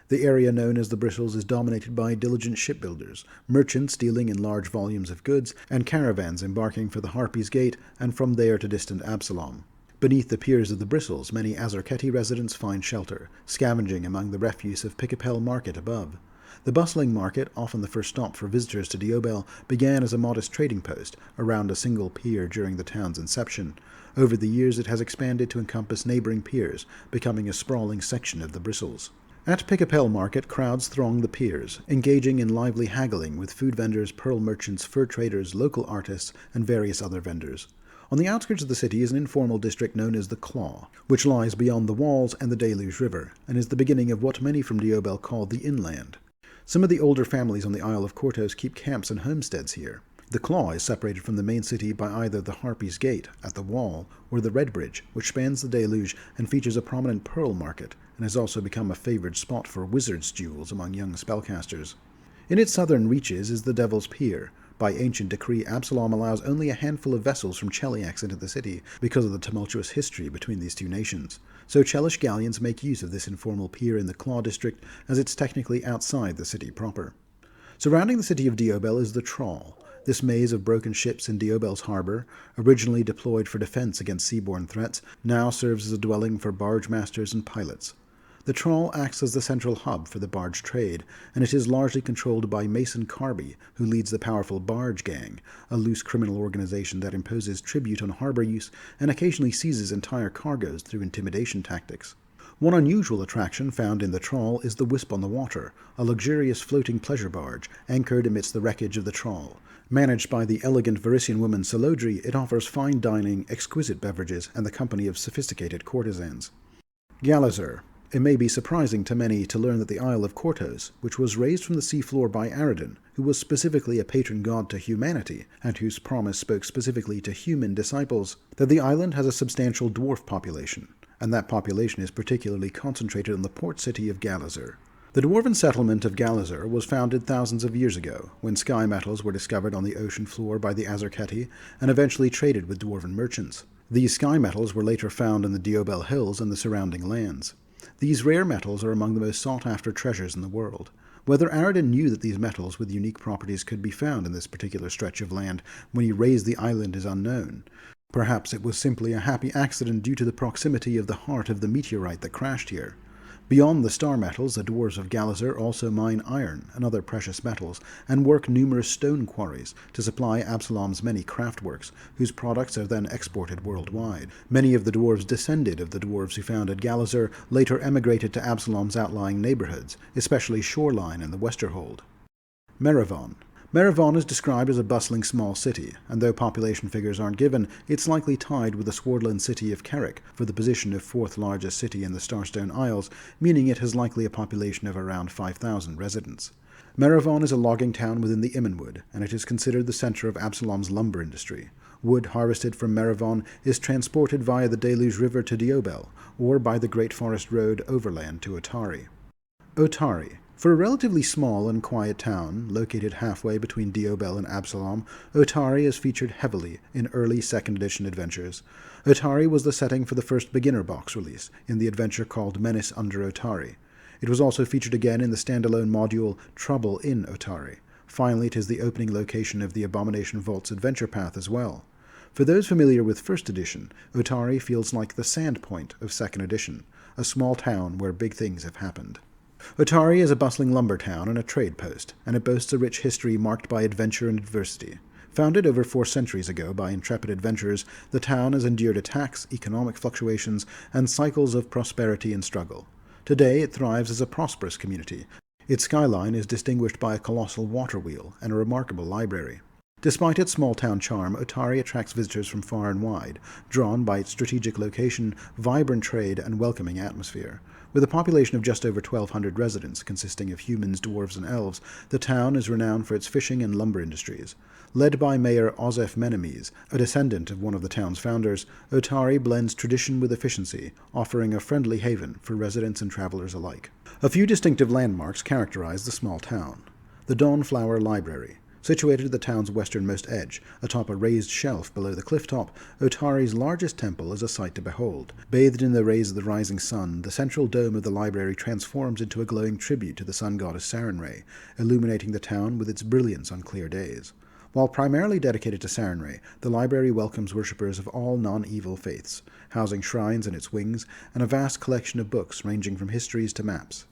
The area known as the Bristles is dominated by diligent shipbuilders, merchants dealing in large volumes of goods, and caravans embarking for the Harpy's Gate and from there to distant Absalom. Beneath the piers of the Bristles, many Azarketi residents find shelter, scavenging among the refuse of Pickapel Market above. The bustling market, often the first stop for visitors to Diobel, began as a modest trading post around a single pier during the town's inception. Over the years it has expanded to encompass neighboring piers, becoming a sprawling section of the Bristles. At Pickapel Market, crowds throng the piers, engaging in lively haggling with food vendors, pearl merchants, fur traders, local artists, and various other vendors. On the outskirts of the city is an informal district known as the Claw, which lies beyond the walls and the Deluge River, and is the beginning of what many from Diobel call the Inland. Some of the older families on the Isle of Kortos keep camps and homesteads here. The Claw is separated from the main city by either the Harpy's Gate at the wall or the Red Bridge, which spans the Deluge and features a prominent pearl market, and has also become a favored spot for wizards' duels among young spellcasters. In its southern reaches is the Devil's Pier. By ancient decree, Absalom allows only a handful of vessels from Cheliax into the city because of the tumultuous history between these two nations. So Chelish galleons make use of this informal pier in the Claw district, as it's technically outside the city proper. Surrounding the city of Diobel is the Trawl. This maze of broken ships in Diobel's harbor, originally deployed for defense against seaborne threats, now serves as a dwelling for barge masters and pilots. The trawl acts as the central hub for the barge trade, and it is largely controlled by Mason Carby, who leads the powerful Barge Gang, a loose criminal organization that imposes tribute on harbor use and occasionally seizes entire cargoes through intimidation tactics. One unusual attraction found in the trawl is the Wisp on the Water, a luxurious floating pleasure barge anchored amidst the wreckage of the trawl. Managed by the elegant Varisian woman Solodri, it offers fine dining, exquisite beverages, and the company of sophisticated courtesans. Galazur. It may be surprising to many to learn that the Isle of Kortos, which was raised from the seafloor by Aradan, who was specifically a patron god to humanity, and whose promise spoke specifically to human disciples, that the island has a substantial dwarf population, and that population is particularly concentrated in the port city of Galazur. The dwarven settlement of Galazur was founded thousands of years ago, when sky metals were discovered on the ocean floor by the Azarketi, and eventually traded with dwarven merchants. These sky metals were later found in the Diobel Hills and the surrounding lands. These rare metals are among the most sought-after treasures in the world. Whether Aradan knew that these metals with unique properties could be found in this particular stretch of land when he raised the island is unknown. Perhaps it was simply a happy accident due to the proximity of the heart of the meteorite that crashed here. Beyond the star metals, the dwarves of Galazur also mine iron and other precious metals, and work numerous stone quarries to supply Absalom's many craftworks, whose products are then exported worldwide. Many of the dwarves descended of the dwarves who founded Galazur later emigrated to Absalom's outlying neighborhoods, especially Shoreline and the Westerhold. Meravon. Meravon is described as a bustling small city, and though population figures aren't given, it's likely tied with the Swardland city of Kerrick for the position of fourth largest city in the Starstone Isles, meaning it has likely a population of around 5,000 residents. Meravon is a logging town within the Immenwood, and it is considered the center of Absalom's lumber industry. Wood harvested from Meravon is transported via the Deluge River to Diobel, or by the Great Forest Road overland to Otari. Otari. For a relatively small and quiet town, located halfway between Diobel and Absalom, Otari is featured heavily in early 2nd edition adventures. Otari was the setting for the first beginner box release, in the adventure called Menace under Otari. It was also featured again in the standalone module Trouble in Otari. Finally, it is the opening location of the Abomination Vault's adventure path as well. For those familiar with 1st edition, Otari feels like the Sandpoint of 2nd edition, a small town where big things have happened. Otari is a bustling lumber town and a trade post, and it boasts a rich history marked by adventure and adversity. Founded over 4 centuries ago by intrepid adventurers, the town has endured attacks, economic fluctuations, and cycles of prosperity and struggle. Today it thrives as a prosperous community. Its skyline is distinguished by a colossal water wheel and a remarkable library. Despite its small-town charm, Otari attracts visitors from far and wide, drawn by its strategic location, vibrant trade, and welcoming atmosphere. With a population of just over 1,200 residents, consisting of humans, dwarves, and elves, the town is renowned for its fishing and lumber industries. Led by Mayor Ozef Menemes, a descendant of one of the town's founders, Otari blends tradition with efficiency, offering a friendly haven for residents and travelers alike. A few distinctive landmarks characterize the small town. The Dawnflower Library. Situated at the town's westernmost edge, atop a raised shelf below the cliff top, Otari's largest temple is a sight to behold. Bathed in the rays of the rising sun, the central dome of the library transforms into a glowing tribute to the sun goddess Sarenrae, illuminating the town with its brilliance on clear days. While primarily dedicated to Sarenrae, the library welcomes worshippers of all non-evil faiths, housing shrines in its wings and a vast collection of books ranging from histories to maps.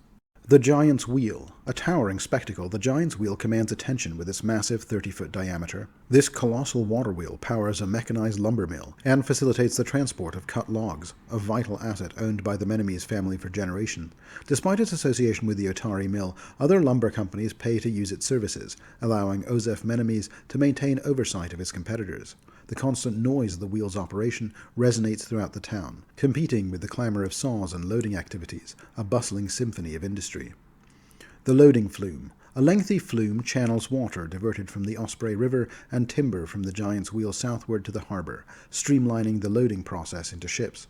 The Giant's Wheel. A towering spectacle, the Giant's Wheel commands attention with its massive 30-foot diameter. This colossal water wheel powers a mechanized lumber mill and facilitates the transport of cut logs, a vital asset owned by the Menemes family for generations. Despite its association with the Otari mill, other lumber companies pay to use its services, allowing Ozef Menemes to maintain oversight of its competitors. The constant noise of the wheel's operation resonates throughout the town, competing with the clamor of saws and loading activities, a bustling symphony of industry. The loading flume. A lengthy flume channels water diverted from the Osprey River and timber from the Giant's Wheel southward to the harbor, streamlining the loading process into ships.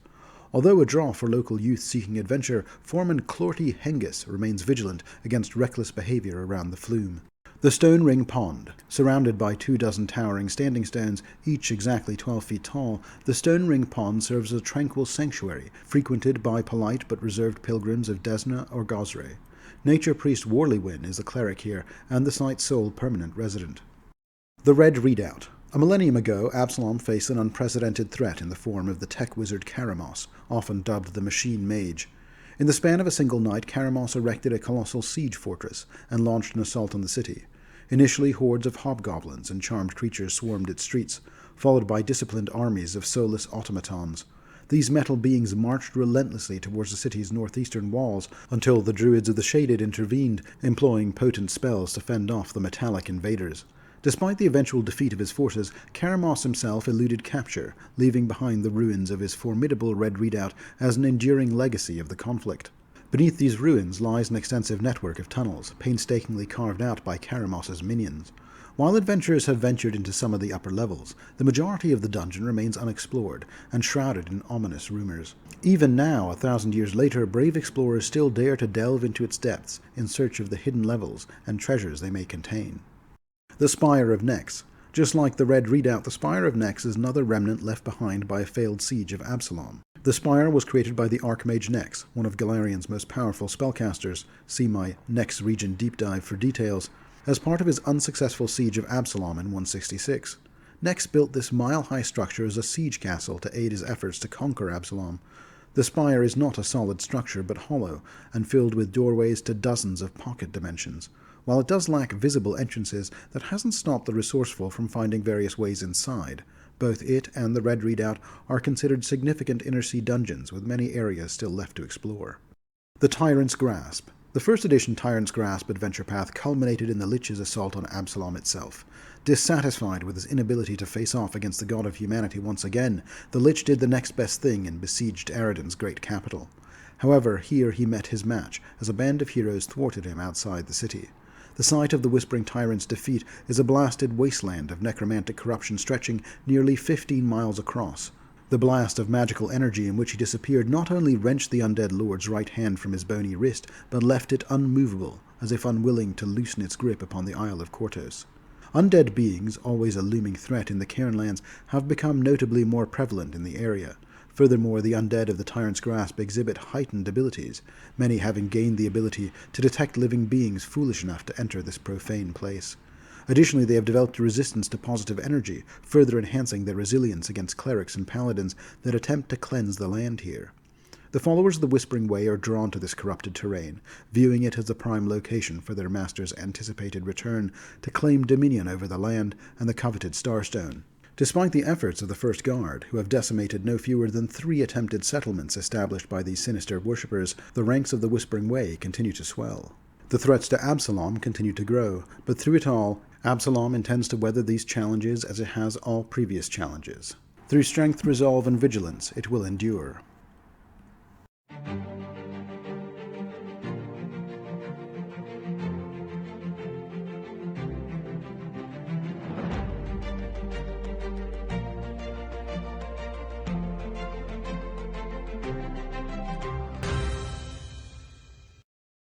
Although a draw for local youth seeking adventure, Foreman Clorty Hengis remains vigilant against reckless behavior around the flume. The Stone Ring Pond. Surrounded by 24 towering standing stones, each exactly 12 feet tall, the Stone Ring Pond serves as a tranquil sanctuary, frequented by polite but reserved pilgrims of Desna or Gosrae. Nature priest Warlywin is the cleric here, and the site's sole permanent resident. The Red Redoubt. A millennium ago, Absalom faced an unprecedented threat in the form of the tech wizard Karamos, often dubbed the Machine Mage. In the span of a single night, Karamos erected a colossal siege fortress and launched an assault on the city. Initially, hordes of hobgoblins and charmed creatures swarmed its streets, followed by disciplined armies of soulless automatons. These metal beings marched relentlessly towards the city's northeastern walls until the Druids of the Shaded intervened, employing potent spells to fend off the metallic invaders. Despite the eventual defeat of his forces, Karamos himself eluded capture, leaving behind the ruins of his formidable Red Redoubt as an enduring legacy of the conflict. Beneath these ruins lies an extensive network of tunnels, painstakingly carved out by Karamos's minions. While adventurers have ventured into some of the upper levels, the majority of the dungeon remains unexplored and shrouded in ominous rumors. Even now, 1,000 years later, brave explorers still dare to delve into its depths in search of the hidden levels and treasures they may contain. The Spire of Nex. Just like the Red Redoubt, the Spire of Nex is another remnant left behind by a failed siege of Absalom. The Spire was created by the Archmage Nex, one of Galarian's most powerful spellcasters. See my Nex region deep dive for details. As part of his unsuccessful siege of Absalom in 166. Nex built this mile-high structure as a siege castle to aid his efforts to conquer Absalom. The spire is not a solid structure, but hollow, and filled with doorways to dozens of pocket dimensions. While it does lack visible entrances, that hasn't stopped the resourceful from finding various ways inside. Both it and the Red Redoubt are considered significant inner-sea dungeons, with many areas still left to explore. The Tyrant's Grasp. The first edition Tyrant's Grasp adventure path culminated in the Lich's assault on Absalom itself. Dissatisfied with his inability to face off against the god of humanity once again, the Lich did the next best thing and besieged Eridan's great capital. However, here he met his match, as a band of heroes thwarted him outside the city. The site of the Whispering Tyrant's defeat is a blasted wasteland of necromantic corruption stretching nearly 15 miles across. The blast of magical energy in which he disappeared not only wrenched the undead lord's right hand from his bony wrist, but left it unmovable, as if unwilling to loosen its grip upon the Isle of Kortos. Undead beings, always a looming threat in the Cairnlands, have become notably more prevalent in the area. Furthermore, the undead of the Tyrant's Grasp exhibit heightened abilities, many having gained the ability to detect living beings foolish enough to enter this profane place. Additionally, they have developed a resistance to positive energy, further enhancing their resilience against clerics and paladins that attempt to cleanse the land here. The followers of the Whispering Way are drawn to this corrupted terrain, viewing it as the prime location for their master's anticipated return to claim dominion over the land and the coveted Starstone. Despite the efforts of the First Guard, who have decimated no fewer than 3 attempted settlements established by these sinister worshippers, the ranks of the Whispering Way continue to swell. The threats to Absalom continue to grow, but through it all, Absalom intends to weather these challenges as it has all previous challenges. Through strength, resolve, and vigilance, it will endure.